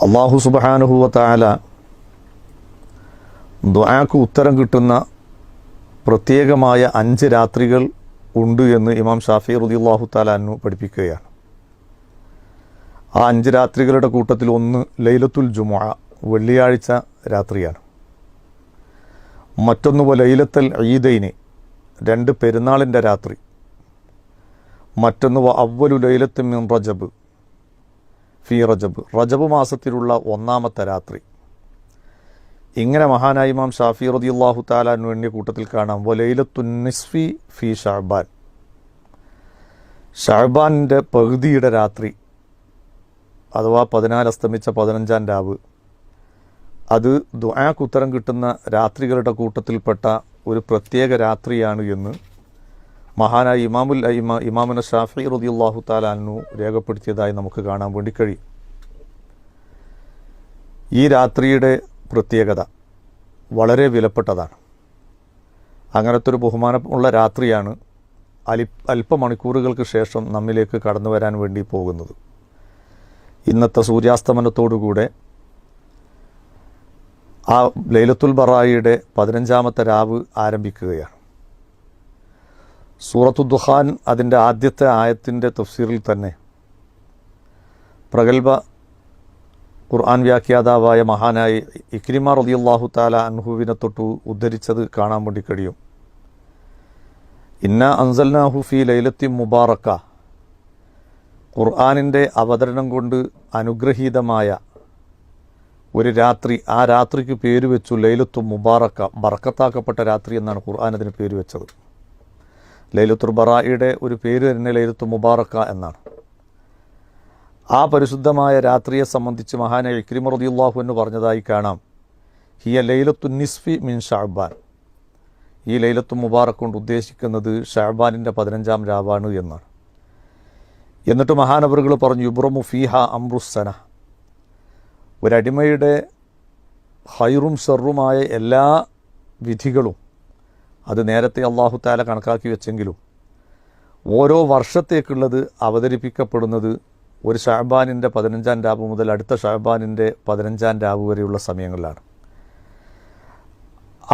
അല്ലാഹു സുബ്ഹാനഹു വ തആല ദുആക്ക് ഉത്തരം കിട്ടുന്ന പ്രത്യേകമായ 5 രാത്രികൾ ഉണ്ട് എന്ന് ഇമാം ഷാഫി റളിയല്ലാഹു തആല അൻഹു പഠിപ്പിക്കുകയാണ്. ആ 5 രാത്രികളുടെ കൂട്ടത്തിൽ ഒന്ന് ലൈലത്തുൽ ജുമുഅ, വെള്ളിയാഴ്ച രാത്രിയാണ്. മറ്റൊന്ന് ലൈലത്തുൽ ഈദൈനി, 2 പെരുന്നാളിൻ്റെ രാത്രി. മറ്റൊന്ന് അവ്വലു ലൈലത്തുൻ മിൻ റജബ് ഫി റജബ് മാസത്തിലുള്ള 1-ാമത്തെ രാത്രി. ഇങ്ങനെ മഹാനായ ഇമാം ഷാഫി റളിയല്ലാഹു തആല അൻഹു എണ്ണിയ കൂട്ടത്തിൽ കാണാം വലൈലത്തുൻ നിസ്ഫി ഫി ഷഅബാൻ, ഷഅബാനിൻ്റെ പകുതിയുടെ രാത്രി അഥവാ 14 അസ്തമിച്ച 15-ാം രാവ്. അത് ദുആക്ക് ഉത്തരം കിട്ടുന്ന രാത്രികളുടെ കൂട്ടത്തിൽപ്പെട്ട ഒരു പ്രത്യേക രാത്രിയാണ് എന്ന് മഹാനായ ഇമാമുന ഷാഫി റളിയല്ലാഹു തആല അൻഹു രേഖപ്പെടുത്തിയതായി നമുക്ക് കാണാൻ വേണ്ടി കഴിയും. ഈ രാത്രിയുടെ പ്രത്യേകത വളരെ വിലപ്പെട്ടതാണ്. അങ്ങനത്തെ ഒരു ബഹുമാനമുള്ള രാത്രിയാണ് അല്പമണിക്കൂറുകൾക്ക് ശേഷം നമ്മിലേക്ക് കടന്നു വരാൻ വേണ്ടി പോകുന്നത്. ഇന്നത്തെ സൂര്യാസ്തമനത്തോടുകൂടെ ആ ലൈലത്തുൽ ബറായിയുടെ 15-ാമത്തെ രാവ് ആരംഭിക്കുകയാണ്. സൂറത്തു ദുഖാൻ അതിൻ്റെ ആദ്യത്തെ ആയത്തിൻ്റെ തഫ്സീറിൽ തന്നെ പ്രഗൽഭ ഖുർആൻ വ്യാഖ്യാതാവായ മഹാനായ ഇക്രിമ റളിയല്ലാഹു തആല അൻഹുവിനെ തൊട്ട് ഉദ്ധരിച്ചത് കാണാൻ വേണ്ടി കഴിയും. ഇന്നാ അൻസൽനാഹു ഫീ ലൈലത്തിൻ മുബാറക, ഖുർആനിൻ്റെ അവതരണം കൊണ്ട് അനുഗ്രഹീതമായ ഒരു രാത്രി. ആ രാത്രിക്ക് പേര് വെച്ചു ലൈലത്തു മുബാറക, ബർക്കത്താക്കപ്പെട്ട രാത്രി എന്നാണ് ഖുർആൻ അതിന് പേര് വെച്ചത്. ലൈലത്തുൽ ബറായിയുടെ ഒരു പേര് തന്നെ ലൈലത്തു മുബാറക എന്നാണ്. ആ പരിശുദ്ധമായ രാത്രിയെ സംബന്ധിച്ച് മഹാനായ ഇക്രിമ റളിയല്ലാഹു അൻഹു പറഞ്ഞതായി കാണാം, ഹിയ ലൈലത്തു നിസ്ഫി മിൻ ഷഅബാൻ, ഈ ലൈലത്തു മുബാറക് കൊണ്ട് ഉദ്ദേശിക്കുന്നത് ഷഅബാനിൻ്റെ 15-ാം രാവാണ് എന്നാണ്. എന്നിട്ട് മഹാനവറുകൾ പറഞ്ഞു യുബ്റമു ഫീഹ അംറുസ്സന, ഒരടിമയുടെ ഖൈറും ഷർറുമായ എല്ലാ വിധികളും അത് നേരത്തെ അല്ലാഹു തആല കണക്കാക്കി വെച്ചെങ്കിലും ഓരോ വർഷത്തേക്കുള്ളത് അവതരിപ്പിക്കപ്പെടുന്നത് ഒരു ഷഅബാനിൻ്റെ 15-ാം രാവ് മുതൽ അടുത്ത ഷഅബാനിൻ്റെ 15-ാം രാവ് വരെയുള്ള സമയങ്ങളിലാണ്.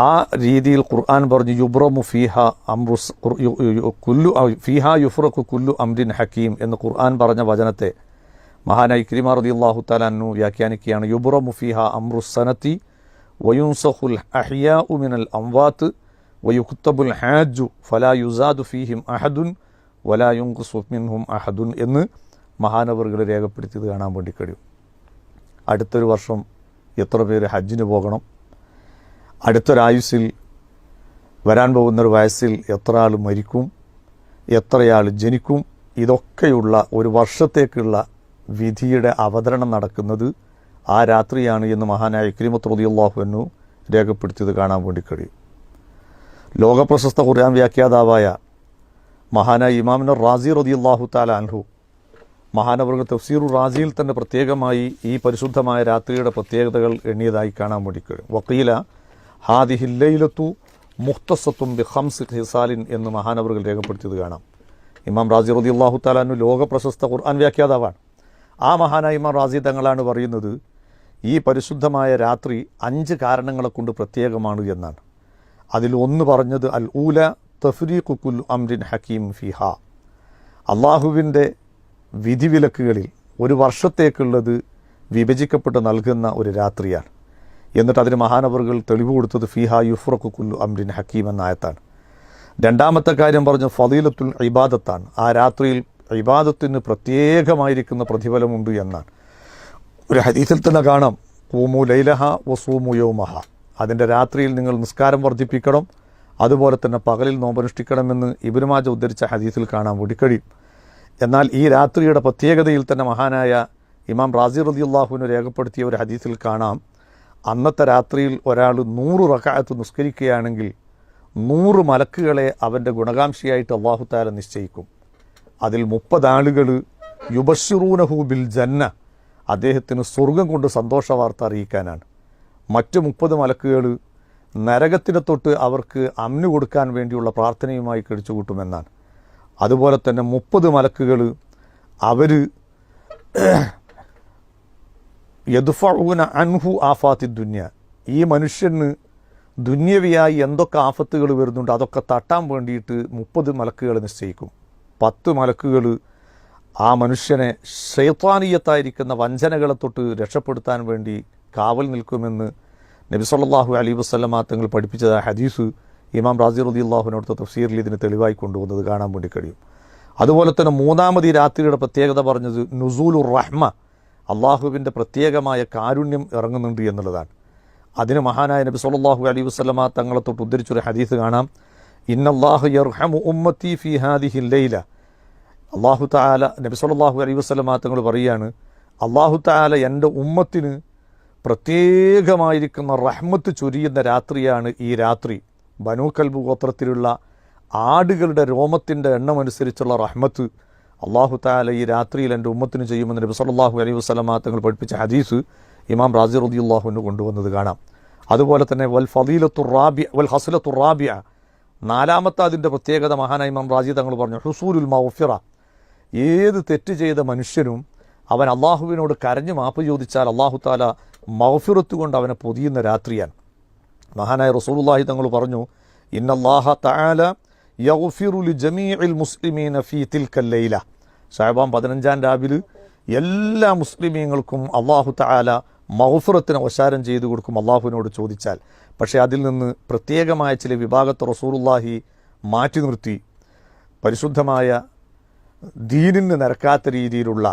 ആ രീതിയിൽ ഖുർആൻ പറഞ്ഞു യുബ്റമു ഫീഹ അംറുസ് കുല്ലു ഫീഹ യുഫ്റഖു കുല്ലു അംരിൻ ഹക്കീം എന്ന് ഖുർആൻ പറഞ്ഞ വചനത്തെ മഹാനായ ഇക്രിമ റളിയല്ലാഹു തആല അൻഹു വ്യാഖ്യാനിക്കുകയാണ് യുബ്റമു ഫീഹ അംറുസ്സനതി വയുൻസഖുൽ അഹ്യാഉ മിനൽ അംവാത്ത് വയുക്തബുൽ ഹാജു ഫലാ യുസാദു ഫീഹിം അഹദുൻ വലാ യുൻഖസു മിൻഹും അഹദുൻ എന്ന് മഹാനവറുകൾ രേഖപ്പെടുത്തിയത് കാണാൻ വേണ്ടി കഴിയും. അടുത്തൊരു വർഷം എത്ര പേര് ഹജ്ജിന് പോകണം, അടുത്തൊരായുസ്സിൽ വരാൻ പോകുന്നൊരു വയസ്സിൽ എത്ര ആൾ മരിക്കും, എത്രയാൾ ജനിക്കും, ഇതൊക്കെയുള്ള ഒരു വർഷത്തേക്കുള്ള വിധിയുടെ അവതരണം നടക്കുന്നത് ആ രാത്രിയാണ് എന്ന് മഹാനായ ഇക്രിമത്ത് റളിയല്ലാഹു അൻഹു രേഖപ്പെടുത്തിയത് കാണാൻ വേണ്ടി കഴിയും. ലോകപ്രശസ്ത ഖുർആൻ വ്യാഖ്യാതാവായ മഹാനായ ഇമാമുന റാസി റളിയല്ലാഹു തആല അൻഹു മഹാനവറുകൾ തഫ്സീറുർ റാസിയിൽ തന്നെ പ്രത്യേകമായി ഈ പരിശുദ്ധമായ രാത്രിയുടെ പ്രത്യേകതകൾ എണ്ണിയതായി കാണാൻ വേണ്ടി കഴിയും. വഖീല ഹാദിഹിൽ ലൈലത്തു മുഖ്തസത്തും ബി ഖംസ് ഹിസാലിൻ എന്ന് മഹാനവറുകൾ രേഖപ്പെടുത്തിയത് കാണാം. ഇമാം റാസി റളിയല്ലാഹു തആല അൻഹു ലോകപ്രശസ്ത ഖുർആൻ വ്യാഖ്യാതാവാണ്. ആ മഹാനായ ഇമാം റാസി തങ്ങളാണ് പറയുന്നത് ഈ പരിശുദ്ധമായ രാത്രി 5 കാരണങ്ങളെ കൊണ്ട് പ്രത്യേകമാണ് എന്നാണ്. അതിൽ ഒന്ന് പറഞ്ഞത് അൽ ഊല തഫ്രീഖു കുല്ലു അംരിൻ ഹക്കീം ഫിഹ, അള്ളാഹുവിൻ്റെ വിധിവിലക്കുകളിൽ ഒരു വർഷത്തേക്കുള്ളത് വിഭജിക്കപ്പെട്ട് നൽകുന്ന ഒരു രാത്രിയാണ്. എന്നിട്ട് അതിന് മഹാനവറുകൾ തെളിവ് കൊടുത്തത് ഫിഹ യുഫ്റഖു കുല്ലു അംരിൻ ഹക്കീം എന്ന ആയത്താണ്. രണ്ടാമത്തെ കാര്യം പറഞ്ഞു ഫളീലത്തുൽ ഇബാദത്താണ്, ആ രാത്രിയിൽ ഇബാദത്തിന് പ്രത്യേകമായിരിക്കുന്ന പ്രതിഫലമുണ്ട് എന്നാണ്. ഒരു ഹദീസിൽ തന്നെ കാണാം ഖൂമു ലൈലഹ വസൂമു യൗമഹ, അതിൻ്റെ രാത്രിയിൽ നിങ്ങൾ നിസ്കാരം വർദ്ധിപ്പിക്കണം, അതുപോലെ തന്നെ പകലിൽ നോമ്പനുഷ്ഠിക്കണമെന്ന് ഇബ്നു മാജ ഉദ്ധരിച്ച ഹദീസിൽ കാണാൻ വേണ്ടി കഴിയും. എന്നാൽ ഈ രാത്രിയുടെ പ്രത്യേകതയിൽ തന്നെ മഹാനായ ഇമാം റാസി റളിയല്ലാഹു അൻഹു രേഖപ്പെടുത്തിയ ഒരു ഹദീസിൽ കാണാം, അന്നത്തെ രാത്രിയിൽ ഒരാൾ 100 റക്അത്ത് നിസ്കരിക്കുകയാണെങ്കിൽ 100 മലക്കുകളെ അവൻ്റെ ഗുണകാംക്ഷിയായിട്ട് അല്ലാഹു തആല നിശ്ചയിക്കും. അതിൽ 30 ആളുകൾ യുബശ്ശിറൂനഹു ബിൽ ജന്ന, അദ്ദേഹത്തിന് സ്വർഗം കൊണ്ട് സന്തോഷ വാർത്ത അറിയിക്കാനാണ്. മറ്റ് 30 മലക്കുകൾ നരകത്തിനെ തൊട്ട് അവർക്ക് അമ്ന് കൊടുക്കാൻ വേണ്ടിയുള്ള പ്രാർത്ഥനയുമായി കഴിച്ചുകൂട്ടുമെന്നാണ്. അതുപോലെ തന്നെ 30 മലക്കുകൾ അവർ യദ്ഫഊന അൻഹു ആഫാത്തി ദുന്യ, ഈ മനുഷ്യന് ദുന്യവിയായി എന്തൊക്കെ ആഫത്തുകൾ വരുന്നുണ്ട് അതൊക്കെ തട്ടാൻ വേണ്ടിയിട്ട് 30 മലക്കുകൾ നിശ്ചയിക്കും. 10 മലക്കുകൾ ആ മനുഷ്യനെ ശൈത്വാനീയത്തായിരിക്കുന്ന വഞ്ചനകളെ തൊട്ട് രക്ഷപ്പെടുത്താൻ വേണ്ടി കാവൽ നിൽക്കുമെന്ന് നബി സല്ലല്ലാഹു അലൈഹി വസല്ലമ തങ്ങൾ പഠിപ്പിച്ചത് ഹദീസ് ഇമാം റാസി റളിയല്ലാഹുവിനടുത്ത തഫ്സീറിൽ ഇതിന് തെളിവായി കൊണ്ടുവന്നത് കാണാൻ വേണ്ടി കഴിയും. അതുപോലെ തന്നെ 3ാമത് രാത്രിയുടെ പ്രത്യേകത പറഞ്ഞത് നുസൂലുർ റഹ്മ, അള്ളാഹുവിൻ്റെ പ്രത്യേകമായ കാരുണ്യം ഇറങ്ങുന്നുണ്ട് എന്നുള്ളതാണ്. അതിന് മഹാനായ നബി സല്ലല്ലാഹു അലൈഹി വസല്ലമ തങ്ങളെ തൊട്ട് ഉദ്ധരിച്ചൊരു ഹദീസ് കാണാം. ഇന്നല്ലാഹു യർഹമു ഉമ്മത്തി ഫീ ഹാദിഹിൽ ലൈല, അള്ളാഹു തആല നബി സല്ലല്ലാഹു അലൈഹി വസല്ലമ തങ്ങൾ പറയുകയാണ്, അള്ളാഹു തആല എൻ്റെ ഉമ്മത്തിന് പ്രത്യേകമായിരിക്കുന്ന റഹ്മത്ത് ചൊരിയുന്ന രാത്രിയാണ് ഈ രാത്രി. ബനൂ കൽബ് ഗോത്രത്തിലുള്ള ആടുകളുടെ രോമത്തിൻ്റെ എണ്ണമനുസരിച്ചുള്ള റഹ്മത്ത് അള്ളാഹു തആല ഈ രാത്രിയിൽ എൻ്റെ ഉമ്മത്തിന് ചെയ്യുമെന്ന് നബി സല്ലല്ലാഹു അലൈഹി വസല്ലമ തങ്ങൾ പഠിപ്പിച്ച ഹദീസ് ഇമാം റാസി റളിയല്ലാഹു അൻഹു കൊണ്ടുവന്നത് കാണാം. അതുപോലെ തന്നെ വൽ ഹസ്ലത്തുർ റാബിഅ, 4ാമത്തെ അതിൻ്റെ പ്രത്യേകത മഹാനായ ഇമാം റാസി തങ്ങൾ പറഞ്ഞു, ഹുസൂലുൽ മഗ്ഫിറ, ഏത് തെറ്റ് ചെയ്ത മനുഷ്യനും അവൻ അള്ളാഹുവിനോട് കരഞ്ഞു മാപ്പ് ചോദിച്ചാൽ അള്ളാഹു തആല മഗ്ഫിറത്ത് കൊണ്ട് അവനെ പൊതിയുന്ന രാത്രിയാണ്. മഹാനായ റസൂലുള്ളാഹി തങ്ങൾ പറഞ്ഞു, ഇന്നല്ലാഹ തആല യഗ്ഫിറു ലിജമീഇൽ മുസ്ലിമീന ഫീ തിൽക്കൽ ലൈല, ശഅബാൻ 15-ാം രാവിലെ എല്ലാ മുസ്ലിമീങ്ങൾക്കും അള്ളാഹു തആല മഗ്ഫിറത്തിന് വശാരം ചെയ്തു കൊടുക്കും അള്ളാഹുവിനോട് ചോദിച്ചാൽ. പക്ഷേ അതിൽ നിന്ന് പ്രത്യേകമായ ചില വിഭാഗത്തെ റസൂലുള്ളാഹി മാറ്റി നിർത്തി, പരിശുദ്ധമായ ദീനിന് നിരക്കാത്ത രീതിയിലുള്ള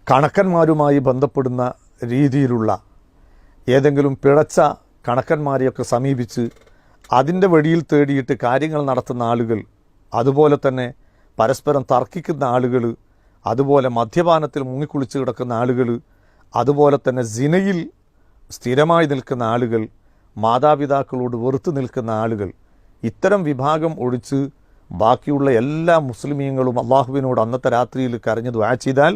കണക്കന്മാരുമായി ബന്ധപ്പെടുന്ന രീതിയിലുള്ള ഏതെങ്കിലും പിഴച്ച കണക്കന്മാരെയൊക്കെ സമീപിച്ച് അതിൻ്റെ വഴിയിൽ തേടിയിട്ട് കാര്യങ്ങൾ നടത്തുന്ന ആളുകൾ, അതുപോലെ തന്നെ പരസ്പരം തർക്കിക്കുന്ന ആളുകൾ, അതുപോലെ മദ്യപാനത്തിൽ മുങ്ങിക്കുളിച്ച് കിടക്കുന്ന ആളുകൾ, അതുപോലെ തന്നെ സിനയിൽ സ്ഥിരമായി നിൽക്കുന്ന ആളുകൾ, മാതാപിതാക്കളോട് വെറുത്ത് നിൽക്കുന്ന ആളുകൾ, ഇത്തരം വിഭാഗം ഒഴിച്ച് ബാക്കിയുള്ള എല്ലാ മുസ്ലിമീങ്ങളും അള്ളാഹുവിനോട് അന്നത്തെ രാത്രിയിൽ കരഞ്ഞ് ദുആ ചെയ്താൽ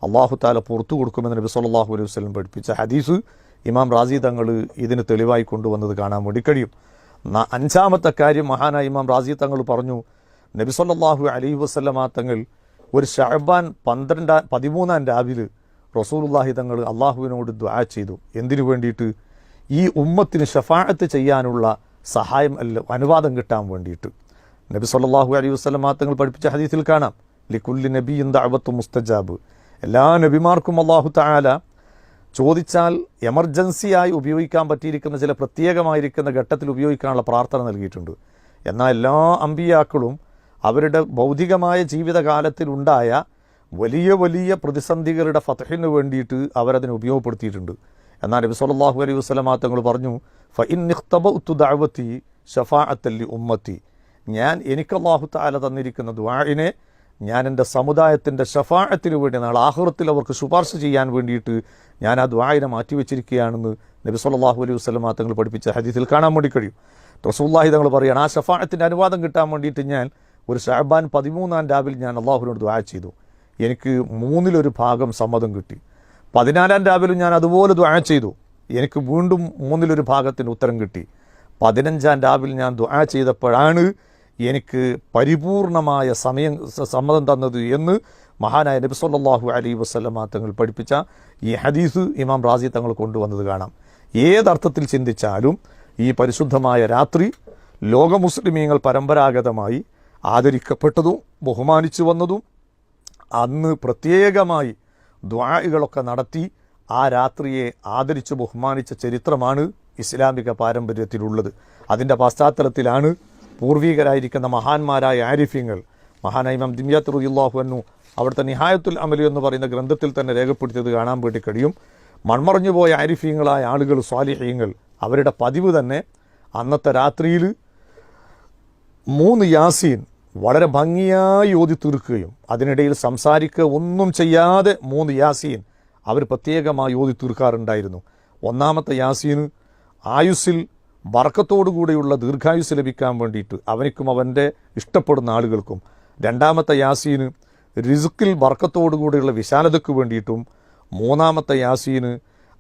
അള്ളാഹു തആല പുറത്തു കൊടുക്കുമെന്ന് നബി സല്ലല്ലാഹു അലൈഹി വസല്ലം പഠിപ്പിച്ച ഹദീസ് ഇമാം റാസി തങ്ങൾ ഇതിന് തെളിവായി കൊണ്ടുവന്നത് കാണാൻ വേണ്ടി കഴിയും. 5ാമത്തെ കാര്യം മഹാനായ ഇമാം റാസി തങ്ങൾ പറഞ്ഞു, നബി സല്ലല്ലാഹു അലൈഹി വസല്ലമ തങ്ങൾ ഒരു ശഅബാൻ 13-ാം രാവിലെ റസൂലുള്ളാഹി തങ്ങൾ അള്ളാഹുവിനോട് ദുആ ചെയ്തു. എന്തിനു വേണ്ടിയിട്ട്? ഈ ഉമ്മത്തിന് ശഫാഅത്ത് ചെയ്യാനുള്ള സഹായം അനുവാദം കിട്ടാൻ വേണ്ടിയിട്ട്. നബി സല്ലല്ലാഹു അലൈഹി വസല്ലമ തങ്ങൾ പഠിപ്പിച്ച ഹദീസിൽ കാണാം, ലികുല്ലി നബിയിൻ ദഅവത്തു മുസ്തജാബ്, എല്ലാ നബിമാർക്കും അള്ളാഹു തആല ചോദിച്ചാൽ എമർജൻസിയായി ഉപയോഗിക്കാൻ പറ്റിയിരിക്കുന്ന ചില പ്രത്യേകമായിരിക്കുന്ന ഘട്ടത്തിൽ ഉപയോഗിക്കാനുള്ള പ്രാർത്ഥന നൽകിയിട്ടുണ്ട്. എന്നാൽ എല്ലാ അമ്പിയാക്കളും അവരുടെ ഭൗതികമായ ജീവിതകാലത്തിലുണ്ടായ വലിയ വലിയ പ്രതിസന്ധികളുടെ ഫത്ഹിന് വേണ്ടിയിട്ട് അവരതിനെ ഉപയോഗപ്പെടുത്തിയിട്ടുണ്ട്. എന്നാൽ നബി സല്ലല്ലാഹു അലൈഹി വസല്ലമ തങ്ങൾ പറഞ്ഞു, ഫഇൻ ഇഖ്തബഉതു ദഅവതി ശഫാഅത്തൻ ലി ഉമ്മത്തി, എനിക്ക് അല്ലാഹു തആല തന്നിരിക്കുന്ന ദുആഇനെ ഞാൻ എൻ്റെ സമുദായത്തിൻ്റെ ശഫാഅത്തിന് വേണ്ടി നാളെ ആഖിറത്തിൽ അവർക്ക് ശുപാർശ ചെയ്യാൻ വേണ്ടിയിട്ട് ഞാൻ ആ ദുആഇനെ മാറ്റിവെച്ചിരിക്കുകയാണെന്ന് നബി സല്ലല്ലാഹു അലൈഹി വസല്ലമ തങ്ങൾ പഠിപ്പിച്ച ഹദീസിൽ കാണാൻ വേണ്ടി കഴിയും. റസൂലുള്ളാഹി തങ്ങൾ പറയുകയാണ്, ആ ശഫാഅത്തിൻ്റെ അനുവാദം കിട്ടാൻ വേണ്ടിയിട്ട് ഞാൻ ഒരു ശഅബാൻ 13-ാം രാവിലെ ഞാൻ അള്ളാഹുവിനോട് ദുആ ചെയ്തു. എനിക്ക് 1/3 ഭാഗം സമ്മതം കിട്ടി. 14-ാം രാവിലെ ഞാൻ അതുപോലെ ദുആ ചെയ്തു. എനിക്ക് വീണ്ടും 1/3 ഭാഗത്തിന് ഉത്തരം കിട്ടി. 15-ാം രാവിലെ ഞാൻ ദുആ ചെയ്തപ്പോഴാണ് എനിക്ക് പരിപൂർണമായ സമ്മതം തന്നത് എന്ന് മഹാനായ നബി സല്ലല്ലാഹു അലൈഹി വസല്ലമ തങ്ങൾ പഠിപ്പിച്ച ഈ ഹദീസ് ഇമാം റാസി തങ്ങൾ കൊണ്ടുവന്നത് കാണാം. ഏതർത്ഥത്തിൽ ചിന്തിച്ചാലും ഈ പരിശുദ്ധമായ രാത്രി ലോക മുസ്ലിമീങ്ങൾ പരമ്പരാഗതമായി ആദരിക്കപ്പെട്ടതും ബഹുമാനിച്ചു വന്നതും അന്ന് പ്രത്യേകമായി ദുആകളൊക്കെ നടത്തി ആ രാത്രിയെ ആദരിച്ച് ബഹുമാനിച്ച ചരിത്രമാണ് ഇസ്ലാമിക പാരമ്പര്യത്തിലുള്ളത്. അതിൻ്റെ പശ്ചാത്തലത്തിലാണ് പൂർവികരായിരിക്കുന്ന മഹാന്മാരായ ആരിഫ്യങ്ങൾ, മഹാനായ ഇമാം ദിമിയാത്ത് റളിയല്ലാഹു അൻഹു അവിടുത്തെ നിഹായത്തുൽ അമലി എന്ന് പറയുന്ന ഗ്രന്ഥത്തിൽ തന്നെ രേഖപ്പെടുത്തിയത് കാണാൻ വേണ്ടി കഴിയും. മൺമറഞ്ഞു പോയ ആരിഫ്യങ്ങളായ ആളുകൾ, സ്വാലിഹീങ്ങൾ, അവരുടെ പതിവ് തന്നെ അന്നത്തെ രാത്രിയിൽ 3 യാസീൻ വളരെ ഭംഗിയായി ഓതി തീർക്കുകയും അതിനിടയിൽ സംസാരിക്കുക ഒന്നും ചെയ്യാതെ 3 യാസീൻ അവർ പ്രത്യേകമായി ഓതി തീർക്കാറുണ്ടായിരുന്നു. 1-ാമത്തെ യാസീന് ആയുസ്സിൽ ബർക്കത്തോടുകൂടിയുള്ള ദീർഘായുസ് ലഭിക്കാൻ വേണ്ടിയിട്ട് അവനിക്കും അവൻ്റെ ഇഷ്ടപ്പെടുന്ന ആളുകൾക്കും, 2-ാമത്തെ യാസീന് റിസ്ക്കിൽ ബർക്കത്തോടുകൂടിയുള്ള വിശാലതയ്ക്ക് വേണ്ടിയിട്ടും, 3-ാമത്തെ യാസീന്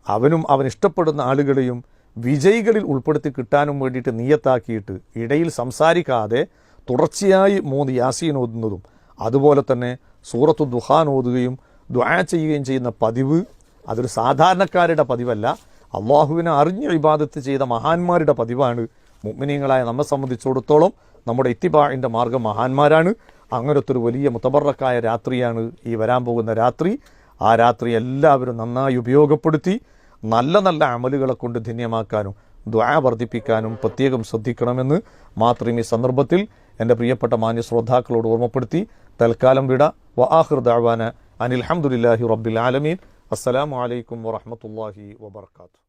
അവനും അവൻ ഇഷ്ടപ്പെടുന്ന ആളുകളെയും വിജയികളിൽ ഉൾപ്പെടുത്തി കിട്ടാനും വേണ്ടിയിട്ട് നിയത്താക്കിയിട്ട് ഇടയിൽ സംസാരിക്കാതെ തുടർച്ചയായി 3 യാസീൻ ഓതുന്നതും, അതുപോലെ തന്നെ സൂറത്തു ദുഹാൻ ഓതുകയും ദുആ ചെയ്യുകയും ചെയ്യുന്ന പതിവ് അതൊരു സാധാരണക്കാരുടെ പതിവല്ല, അള്ളാഹുവിനെ അറിഞ്ഞ് ഇബാദത്ത് ചെയ്ത മഹാന്മാരുടെ പതിവാണ്. മുഅ്മിനീങ്ങളായ നമ്മെ സംബന്ധിച്ചിടത്തോളം നമ്മുടെ ഇത്തിബാഇൻ്റെ മാർഗ്ഗം മഹാന്മാരാണ്. അങ്ങനത്തെ ഒരു വലിയ മുതബറക്കായ രാത്രിയാണ് ഈ വരാൻ പോകുന്ന രാത്രി. ആ രാത്രി എല്ലാവരും നന്നായി ഉപയോഗപ്പെടുത്തി നല്ല നല്ല അമലുകളെ കൊണ്ട് ധന്യമാക്കാനും ദുആ വർദ്ധിപ്പിക്കാനും പ്രത്യേകം ശ്രദ്ധിക്കണമെന്ന് മാത്രം ഈ സന്ദർഭത്തിൽ എൻ്റെ പ്രിയപ്പെട്ട മാന്യ ശ്രോതാക്കളോട് ഓർമ്മപ്പെടുത്തി തൽക്കാലം വിട. വആഖിറു ദഅവാന അനിൽ ഹംദുലില്ലാഹി റബ്ബിൽ ആലമീൻ. അസ്സലാമു അലൈക്കും വറഹ്മത്തുള്ളാഹി വബറകാതുഹു.